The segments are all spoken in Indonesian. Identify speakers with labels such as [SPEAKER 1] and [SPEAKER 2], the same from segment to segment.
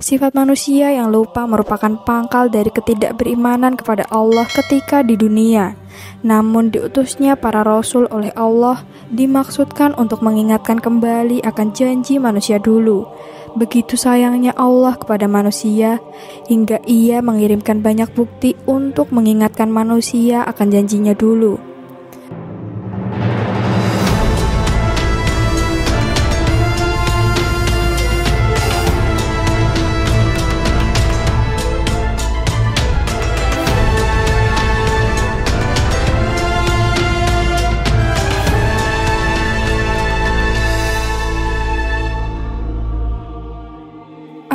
[SPEAKER 1] Sifat manusia yang lupa merupakan pangkal dari ketidakberimanan kepada Allah ketika di dunia. Namun diutusnya para rasul oleh Allah dimaksudkan untuk mengingatkan kembali akan janji manusia dulu. Begitu sayangnya Allah kepada manusia, hingga Ia mengirimkan banyak bukti untuk mengingatkan manusia akan janjinya dulu.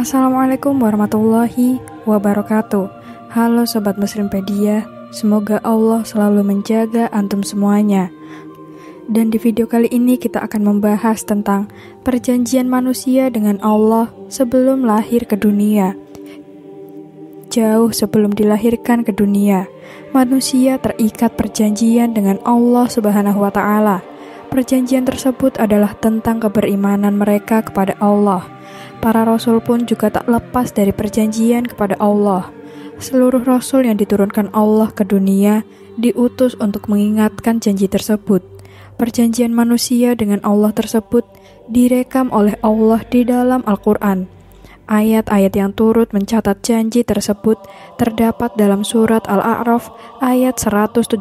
[SPEAKER 1] Assalamualaikum warahmatullahi wabarakatuh. Halo Sobat Muslimpedia, semoga Allah selalu menjaga antum semuanya. Dan di video kali ini kita akan membahas tentang perjanjian manusia dengan Allah sebelum lahir ke dunia. Jauh sebelum dilahirkan ke dunia, manusia terikat perjanjian dengan Allah Subhanahu wa Ta'ala. Perjanjian tersebut adalah tentang keberimanan mereka kepada Allah. Para rasul pun juga tak lepas dari perjanjian kepada Allah. Seluruh rasul yang diturunkan Allah ke dunia diutus untuk mengingatkan janji tersebut. Perjanjian manusia dengan Allah tersebut direkam oleh Allah di dalam Al-Quran. Ayat-ayat yang turut mencatat janji tersebut terdapat dalam surat Al-A'raf ayat 172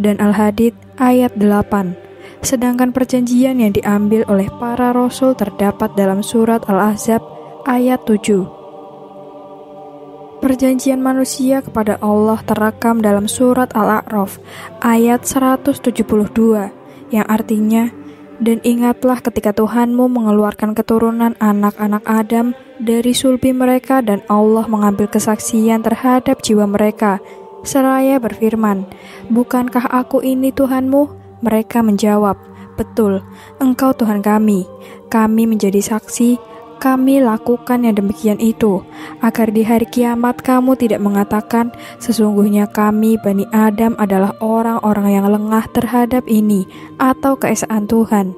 [SPEAKER 1] dan Al-Hadid ayat 8. Sedangkan perjanjian yang diambil oleh para rasul terdapat dalam surat Al-Ahzab ayat 7. Perjanjian manusia kepada Allah terekam dalam surat Al-A'raf ayat 172 yang artinya, "Dan ingatlah ketika Tuhanmu mengeluarkan keturunan anak-anak Adam dari sulbi mereka dan Allah mengambil kesaksian terhadap jiwa mereka, seraya berfirman, 'Bukankah aku ini Tuhanmu?' Mereka menjawab, 'Betul, Engkau Tuhan kami. Kami menjadi saksi, kami lakukan yang demikian itu, agar di hari kiamat kamu tidak mengatakan, sesungguhnya kami Bani Adam adalah orang-orang yang lengah terhadap ini, atau keesaan Tuhan.'"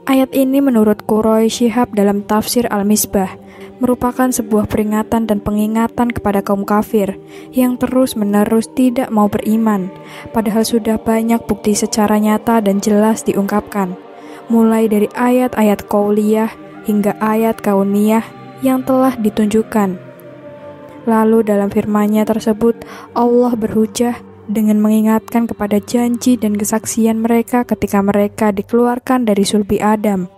[SPEAKER 1] Ayat ini menurut Quraish Shihab dalam tafsir Al-Misbah merupakan sebuah peringatan dan pengingatan kepada kaum kafir yang terus-menerus tidak mau beriman, padahal sudah banyak bukti secara nyata dan jelas diungkapkan, mulai dari ayat-ayat qauliyah hingga ayat kauniyah yang telah ditunjukkan. Lalu dalam firman-Nya tersebut, Allah berhujah dengan mengingatkan kepada janji dan kesaksian mereka ketika mereka dikeluarkan dari sulbi Adam.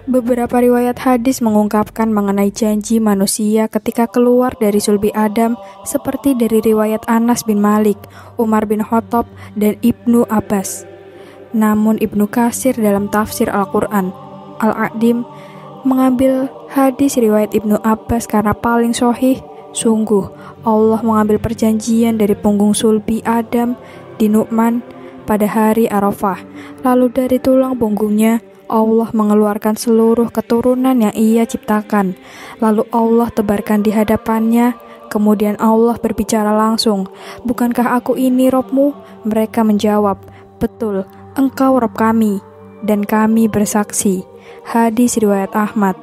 [SPEAKER 1] Beberapa riwayat hadis mengungkapkan mengenai janji manusia ketika keluar dari sulbi Adam seperti dari riwayat Anas bin Malik, Umar bin Khattab, dan Ibnu Abbas. Namun Ibnu Katsir dalam tafsir Al-Quran, Al-Aqdim, mengambil hadis riwayat Ibnu Abbas karena paling sahih. Sungguh, Allah mengambil perjanjian dari punggung sulbi Adam di Nu'man pada hari Arafah. Lalu dari tulang punggungnya, Allah mengeluarkan seluruh keturunan yang Ia ciptakan. Lalu Allah tebarkan di hadapannya. Kemudian Allah berbicara langsung, "Bukankah aku ini Robmu?" Mereka menjawab, "Betul, Engkau Rob kami, dan kami bersaksi." Hadis riwayat Ahmad.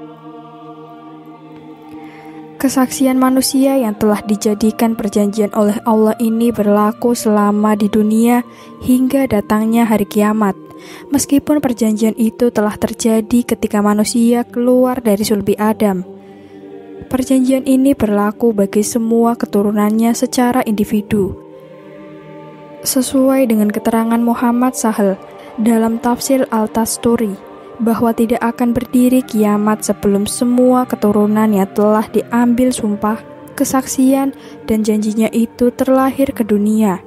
[SPEAKER 1] Kesaksian manusia yang telah dijadikan perjanjian oleh Allah ini berlaku selama di dunia hingga datangnya hari kiamat. Meskipun perjanjian itu telah terjadi ketika manusia keluar dari sulbi Adam. Perjanjian ini berlaku bagi semua keturunannya secara individu. Sesuai dengan keterangan Muhammad Sahal dalam tafsir Al-Tasturi, bahwa tidak akan berdiri kiamat sebelum semua keturunan yang telah diambil sumpah, kesaksian, dan janjinya itu terlahir ke dunia.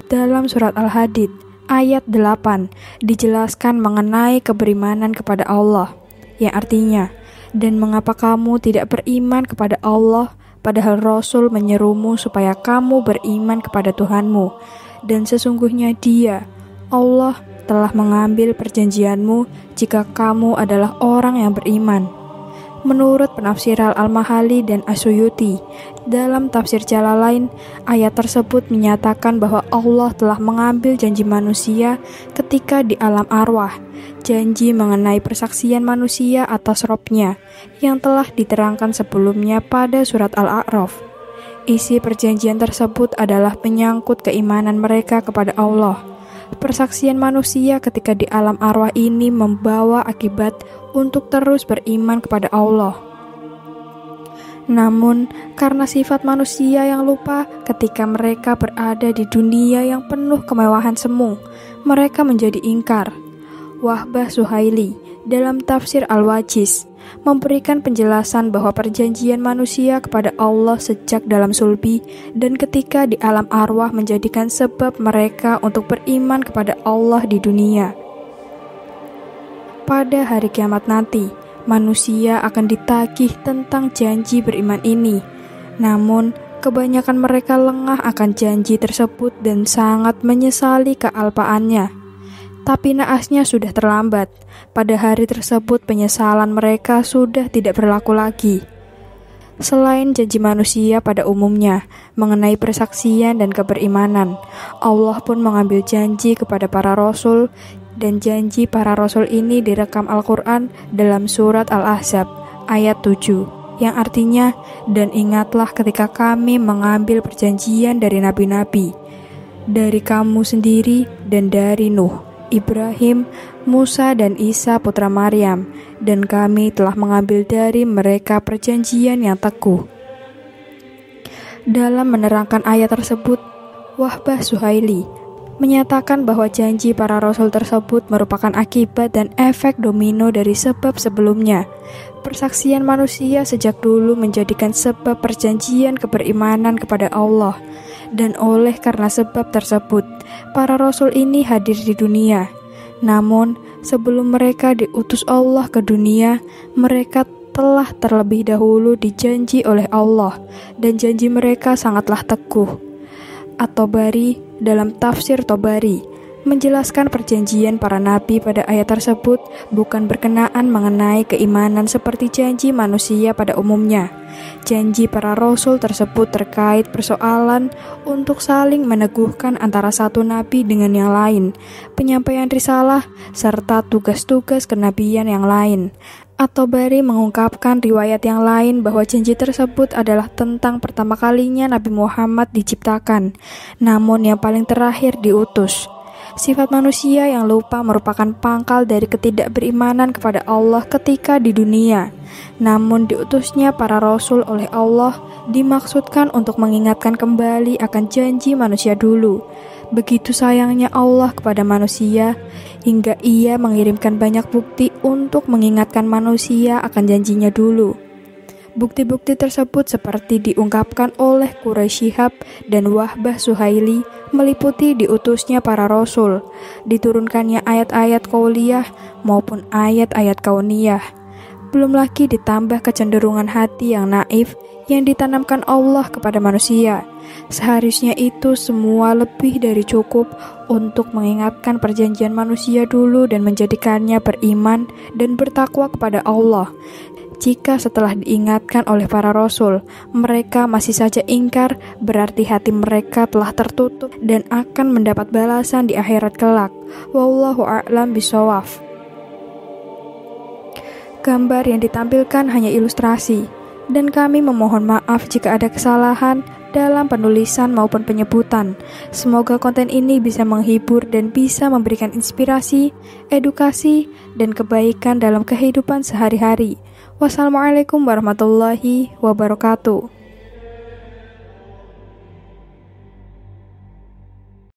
[SPEAKER 1] Dalam surat Al-Hadid, ayat 8, dijelaskan mengenai keberimanan kepada Allah, yang artinya, "Dan mengapa kamu tidak beriman kepada Allah, padahal Rasul menyerumu supaya kamu beriman kepada Tuhanmu, dan sesungguhnya Dia, Allah, telah mengambil perjanjianmu jika kamu adalah orang yang beriman." Menurut penafsir Al-Mahali dan As-Suyuti, dalam tafsir Jalalain, ayat tersebut menyatakan bahwa Allah telah mengambil janji manusia ketika di alam arwah. janji mengenai persaksian manusia atas Robnya yang telah diterangkan sebelumnya pada surat Al-A'raf. Isi perjanjian tersebut adalah menyangkut keimanan mereka kepada Allah. Persaksian manusia ketika di alam arwah ini membawa akibat untuk terus beriman kepada Allah. Namun, karena sifat manusia yang lupa ketika mereka berada di dunia yang penuh kemewahan semu, mereka menjadi ingkar. Wahbah Suhaili dalam tafsir Al-Wajiz memberikan penjelasan bahwa perjanjian manusia kepada Allah sejak dalam sulbi dan ketika di alam arwah menjadikan sebab mereka untuk beriman kepada Allah di dunia. Pada hari kiamat nanti, manusia akan ditagih tentang janji beriman ini. Namun, kebanyakan mereka lengah akan janji tersebut dan sangat menyesali kealpaannya. Tapi naasnya sudah terlambat. Pada hari tersebut penyesalan mereka sudah tidak berlaku lagi. Selain janji manusia pada umumnya mengenai persaksian dan keberimanan, Allah pun mengambil janji kepada para rasul, dan janji para rasul ini direkam Al-Quran dalam surat Al-Ahzab ayat 7, yang artinya, dan ingatlah ketika kami mengambil perjanjian dari nabi-nabi, dari kamu sendiri dan dari Nuh, Ibrahim, Musa dan Isa putra Maryam, dan kami telah mengambil dari mereka perjanjian yang teguh. Dalam menerangkan ayat tersebut, Wahbah Suhaili menyatakan bahwa janji para rasul tersebut merupakan akibat dan efek domino dari sebab sebelumnya. Persaksian manusia sejak dulu menjadikan sebab perjanjian keberimanan kepada Allah, dan oleh karena sebab tersebut, para rasul ini hadir di dunia. Namun, sebelum mereka diutus Allah ke dunia, mereka telah terlebih dahulu dijanji oleh Allah, dan janji mereka sangatlah teguh. At-Tabari dalam tafsir Tabari menjelaskan perjanjian para nabi pada ayat tersebut bukan berkenaan mengenai keimanan seperti janji manusia pada umumnya. Janji para rasul tersebut terkait persoalan untuk saling meneguhkan antara satu nabi dengan yang lain, penyampaian risalah, serta tugas-tugas kenabian yang lain. At-Tabari mengungkapkan riwayat yang lain bahwa janji tersebut adalah tentang pertama kalinya Nabi Muhammad diciptakan, namun yang paling terakhir diutus. Sifat manusia yang lupa merupakan pangkal dari ketidakberimanan kepada Allah ketika di dunia. Namun diutusnya para rasul oleh Allah dimaksudkan untuk mengingatkan kembali akan janji manusia dulu. Begitu sayangnya Allah kepada manusia, hingga Ia mengirimkan banyak bukti untuk mengingatkan manusia akan janjinya dulu. Bukti-bukti tersebut seperti diungkapkan oleh Quraisy Shihab dan Wahbah Suhaili meliputi diutusnya para rasul, diturunkannya ayat-ayat qauliyah maupun ayat-ayat kauniyah. Belum lagi ditambah kecenderungan hati yang naif yang ditanamkan Allah kepada manusia. Seharusnya itu semua lebih dari cukup untuk mengingatkan perjanjian manusia dulu dan menjadikannya beriman dan bertakwa kepada Allah. Jika setelah diingatkan oleh para rasul, mereka masih saja ingkar, berarti hati mereka telah tertutup dan akan mendapat balasan di akhirat kelak. Wallahu a'lam bishawab. Gambar yang ditampilkan hanya ilustrasi, dan kami memohon maaf jika ada kesalahan dalam penulisan maupun penyebutan. Semoga konten ini bisa menghibur dan bisa memberikan inspirasi, edukasi, dan kebaikan dalam kehidupan sehari-hari. Wassalamualaikum warahmatullahi wabarakatuh.